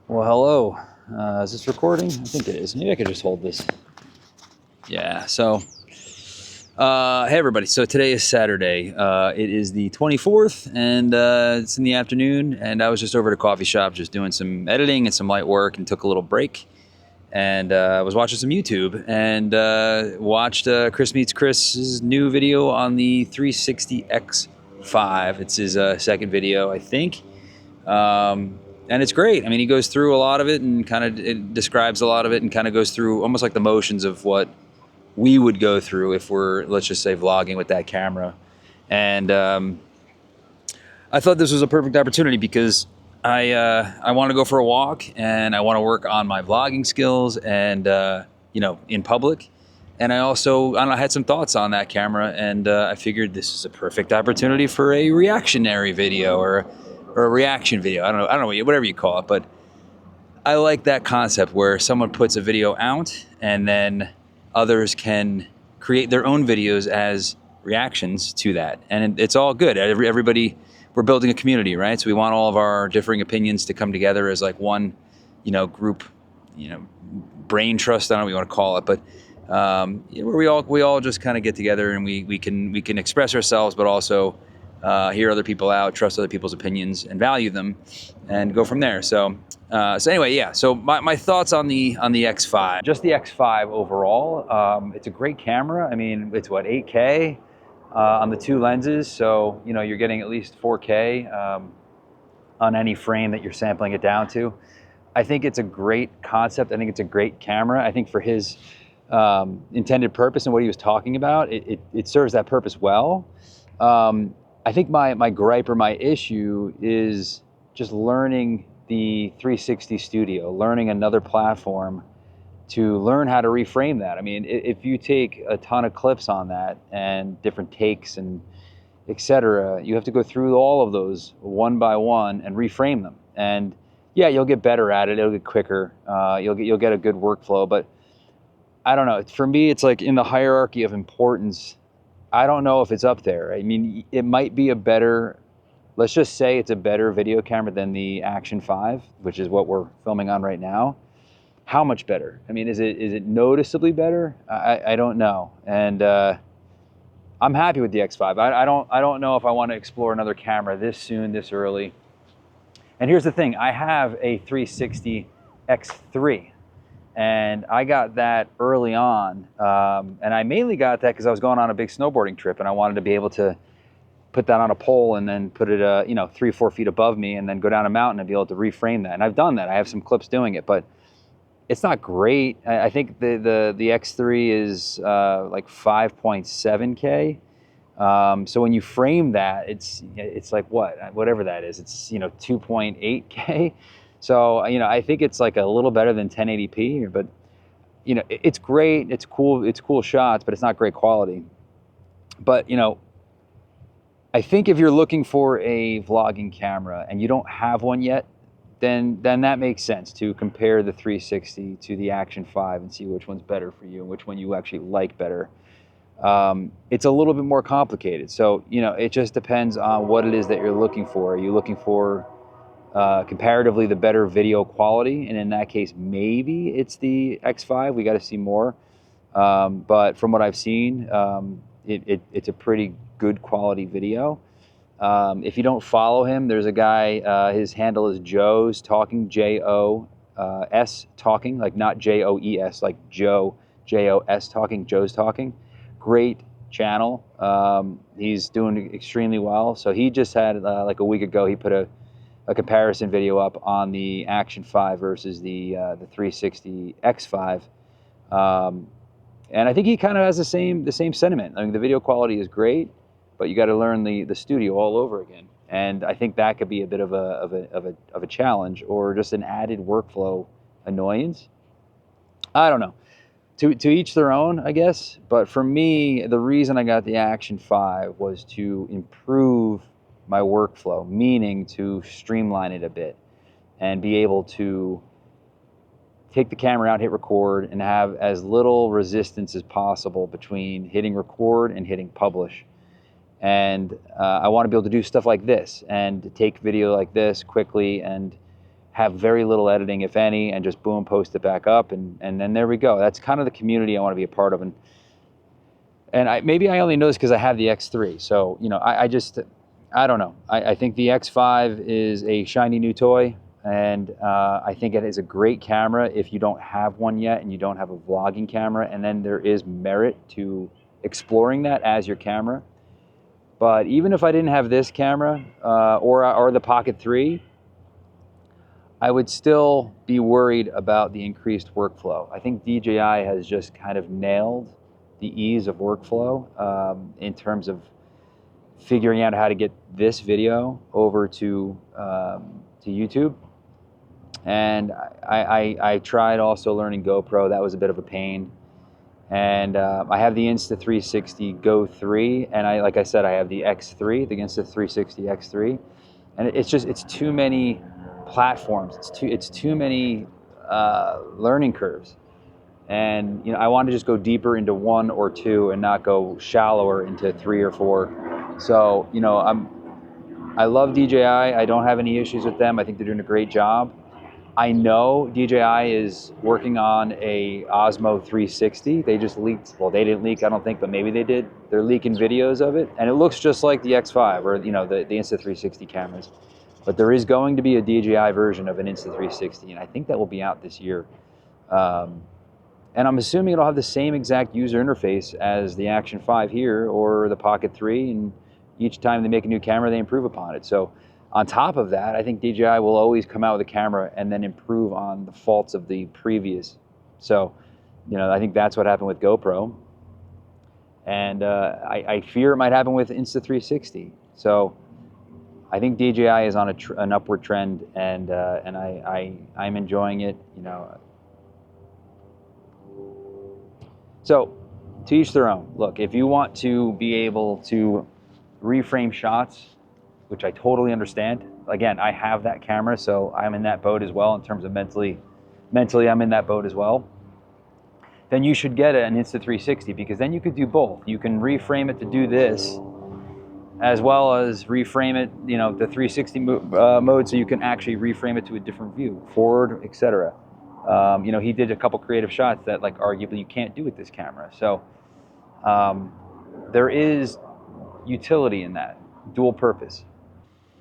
Well, hello. Is this recording? I think it is. Maybe I could just hold this. Yeah, so, hey everybody. So today is Saturday. It is the 24th, and it's in the afternoon, and I was just over at a coffee shop just doing some editing and some light work and took a little break. And I was watching some YouTube and watched Chris Meets Chris's new video on the 360 X5. It's his second video, I think. And it's great. I mean, he goes through a lot of it and describes a lot of it and kind of goes through almost like the motions of what we would go through if we're, let's just say, vlogging with that camera. And I thought this was a perfect opportunity because I want to go for a walk and I want to work on my vlogging skills and in public. And I also I had some thoughts on that camera, and I figured this is a perfect opportunity for a reactionary video or a reaction video. I don't know, whatever you call it, but I like that concept where someone puts a video out and then others can create their own videos as reactions to that. And it's all good. Everybody, we're building a community, right? So we want all of our differing opinions to come together as like one, group, brain trust. I don't know what you want to call it, but where we all just kind of get together and we can express ourselves, but also hear other people out, trust other people's opinions, and value them, and go from there. So anyway, yeah. So my thoughts on the X5, just the X5 overall. It's a great camera. I mean, it's what, 8K on the two lenses, so you're getting at least 4K on any frame that you're sampling it down to. I think it's a great concept. I think it's a great camera. I think for his intended purpose and what he was talking about, it serves that purpose well. I think my gripe or my issue is just learning the 360 Studio, learning another platform to learn how to reframe that. I mean, if you take a ton of clips on that and different takes and etc., you have to go through all of those one by one and reframe them. And yeah, you'll get better at it. It'll get quicker. You'll get a good workflow. But I don't know. For me, it's like in the hierarchy of importance, I don't know if it's up there. I mean, it might be a better, let's just say it's a better video camera than the Action 5, which is what we're filming on right now. How much better? I mean, is it noticeably better? I don't know. And I'm happy with the X5. I don't know if I want to explore another camera this soon, this early. And here's the thing, I have a 360 X3. And I got that early on, and I mainly got that because I was going on a big snowboarding trip, and I wanted to be able to put that on a pole and then put it, 3-4 feet above me, and then go down a mountain and be able to reframe that. And I've done that. I have some clips doing it, but it's not great. I think the X3 is like 5.7K. So when you frame that, it's like whatever that is. It's 2.8K. So, I think it's like a little better than 1080p, but, it's great. It's cool shots, but it's not great quality. But, I think if you're looking for a vlogging camera and you don't have one yet, then that makes sense to compare the 360 to the Action 5 and see which one's better for you and which one you actually like better. It's a little bit more complicated. So, it just depends on what it is that you're looking for. Are you looking for comparatively the better video quality, and in that case maybe it's the X5. We got to see more, but from what I've seen, it's a pretty good quality video. If you don't follow him, there's a guy, his handle is Joe's Talking, J-O-S Talking, like not J-O-E-S, like Joe, J-O-S Talking, Joe's Talking. Great channel. He's doing extremely well. So he just had like a week ago, he put a comparison video up on the Action 5 versus the 360 X5, and I think he kind of has the same sentiment. I mean, the video quality is great, but you got to learn the studio all over again, and I think that could be a bit of a challenge, or just an added workflow annoyance. I don't know. To each their own, I guess. But for me, the reason I got the Action 5 was to improve my workflow, meaning to streamline it a bit and be able to take the camera out, hit record, and have as little resistance as possible between hitting record and hitting publish. And I want to be able to do stuff like this and take video like this quickly and have very little editing, if any, and just boom, post it back up, and then there we go. That's kind of the community I want to be a part of. And maybe I only know this because I have the X3. So, you know, I don't know. I think the X5 is a shiny new toy, and I think it is a great camera if you don't have one yet and you don't have a vlogging camera, and then there is merit to exploring that as your camera. But even if I didn't have this camera or the Pocket 3, I would still be worried about the increased workflow. I think DJI has just kind of nailed the ease of workflow in terms of figuring out how to get this video over to YouTube. And I tried also learning GoPro. That was a bit of a pain. And I have the Insta360 Go 3, and like I said, I have the X3, the Insta360 X3, and it's too many platforms. It's too many learning curves, and you know, I want to just go deeper into one or two and not go shallower into 3 or 4. So you know, I love DJI. I don't have any issues with them. I think they're doing a great job. I know DJI is working on a Osmo 360. They just leaked, well, they didn't leak, I don't think, but maybe they did. They're leaking videos of it, and it looks just like the X5 or, you know, the Insta360 cameras. But there is going to be a DJI version of an Insta360, and I think that will be out this year. And I'm assuming it'll have the same exact user interface as the Action 5 here or the Pocket 3, and each time they make a new camera, they improve upon it. So on top of that, I think DJI will always come out with a camera and then improve on the faults of the previous. So, you know, I think that's what happened with GoPro. And I fear it might happen with Insta360. So I think DJI is on an upward trend, and I'm enjoying it, you know. So to each their own. Look, if you want to be able to reframe shots, which I totally understand. Again, I have that camera, so I'm in that boat as well in terms of mentally I'm in that boat as well. Then you should get an Insta360, because then you could do both. You can reframe it to do this, as well as reframe it, you know, the 360 mode, so you can actually reframe it to a different view, forward, etc. You know, he did a couple creative shots that, like, arguably you can't do with this camera. So there is utility in that, dual purpose.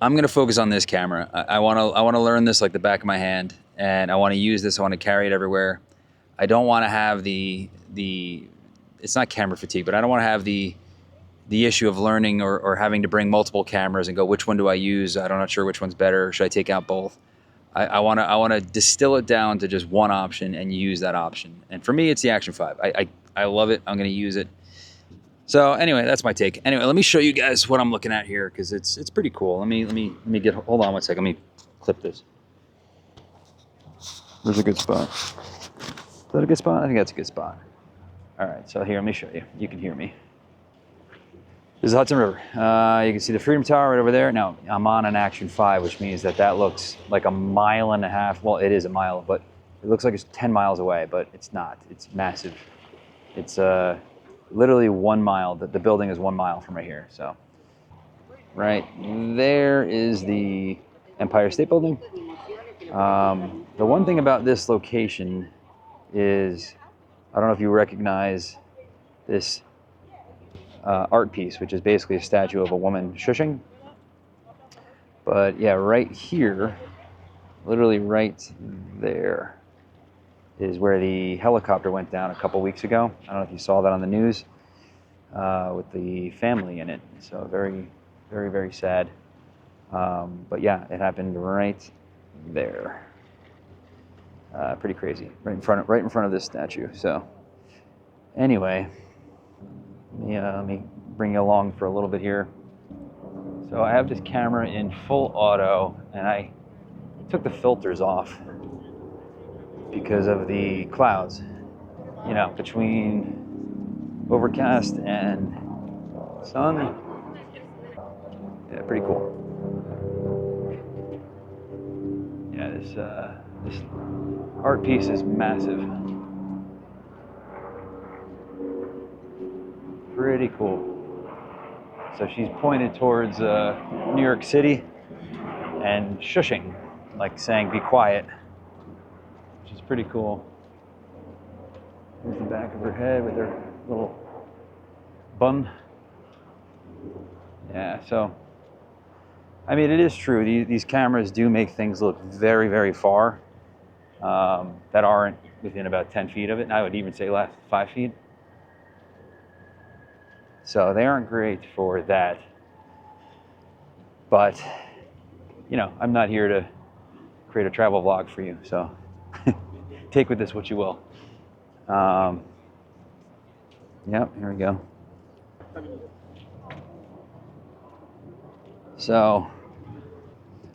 I'm gonna focus on this camera. I wanna learn this like the back of my hand, and I wanna use this. I wanna carry it everywhere. I don't wanna have the it's not camera fatigue, but I don't wanna have the issue of learning or having to bring multiple cameras and go, which one do I use? I'm not sure which one's better. Should I take out both? I wanna distill it down to just one option and use that option. And for me, it's the Action 5. I love it. I'm gonna use it. So anyway, that's my take. Anyway, let me show you guys what I'm looking at here, because it's pretty cool. Let me get, hold on one second. Let me clip this. There's a good spot. Is that a good spot? I think that's a good spot. All right, so here, let me show you. You can hear me. This is the Hudson River. You can see the Freedom Tower right over there. Now, I'm on an Action 5, which means that looks like a mile and a half. Well, it is a mile, but it looks like it's 10 miles away, but it's not. It's massive. It's literally 1 mile. The building is 1 mile from right here. So right there is the Empire State Building. The one thing about this location is, I don't know if you recognize this art piece, which is basically a statue of a woman shushing. But yeah, right here, literally right there, is where the helicopter went down a couple weeks ago. I don't know if you saw that on the news, with the family in it. So very, very, very sad. But yeah, it happened right there. Pretty crazy, right in front of this statue. So anyway, let me bring you along for a little bit here. So I have this camera in full auto, and I took the filters off because of the clouds, you know, between overcast and sun. Yeah, pretty cool. Yeah, this art piece is massive. Pretty cool. So she's pointed towards New York City and shushing. like saying be quiet, which is pretty cool. Here's the back of her head with her little bun. Yeah, so I mean, it is true. These cameras do make things look very, very far that aren't within about 10 feet of it. And I would even say less, 5 feet. So they aren't great for that. But, you know, I'm not here to create a travel vlog for you. So take with this what you will. Yep, here we go. So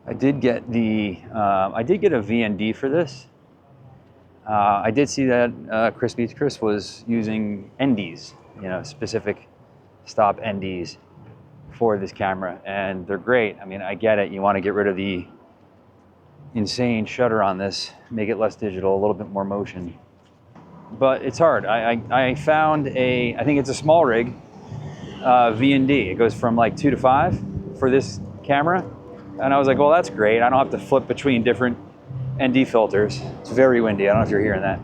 I did get a VND for this. I did see that Chris Beats Chris was using NDs, you know, specific stop NDs for this camera, and they're great. I mean, I get it. You want to get rid of the insane shutter on this, make it less digital, a little bit more motion. But it's hard. I found I think it's a small rig VND. It goes from like 2 to 5 for this camera. And I was like, well, that's great. I don't have to flip between different ND filters. It's very windy. I don't know if you're hearing that.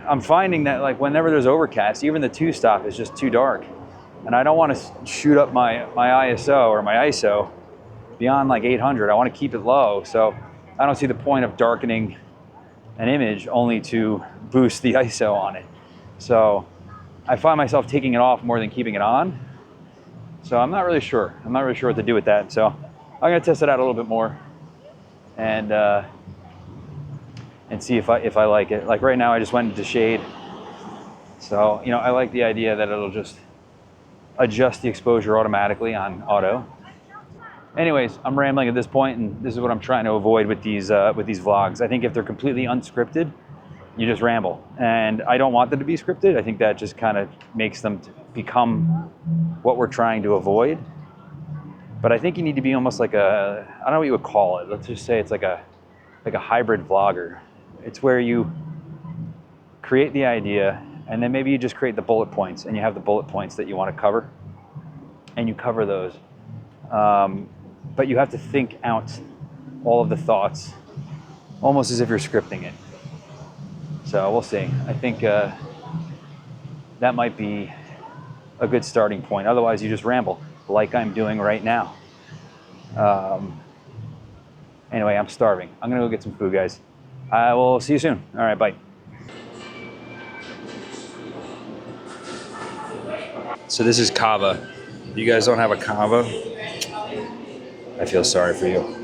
I'm finding that like whenever there's overcast, even the 2-stop is just too dark. And I don't want to shoot up my ISO or my ISO beyond like 800. I want to keep it low. So I don't see the point of darkening an image only to boost the ISO on it. So I find myself taking it off more than keeping it on. So I'm not really sure. I'm not really sure what to do with that. So I'm gonna test it out a little bit more and see if I like it. Like right now, I just went into shade. So, you know, I like the idea that it'll just adjust the exposure automatically on auto. Anyways, I'm rambling at this point, and this is what I'm trying to avoid with these vlogs. I think if they're completely unscripted, you just ramble. And I don't want them to be scripted. I think that just kind of makes them become what we're trying to avoid. But I think you need to be almost like I don't know what you would call it. Let's just say it's like a hybrid vlogger. It's where you create the idea, and then maybe you just create the bullet points, and you have the bullet points that you want to cover, and you cover those. But you have to think out all of the thoughts, almost as if you're scripting it. So we'll see. I think that might be a good starting point. Otherwise, you just ramble, like I'm doing right now. Anyway, I'm starving. I'm gonna go get some food, guys. I will see you soon. All right, bye. So this is Kava. If you guys don't have a Kava, I feel sorry for you.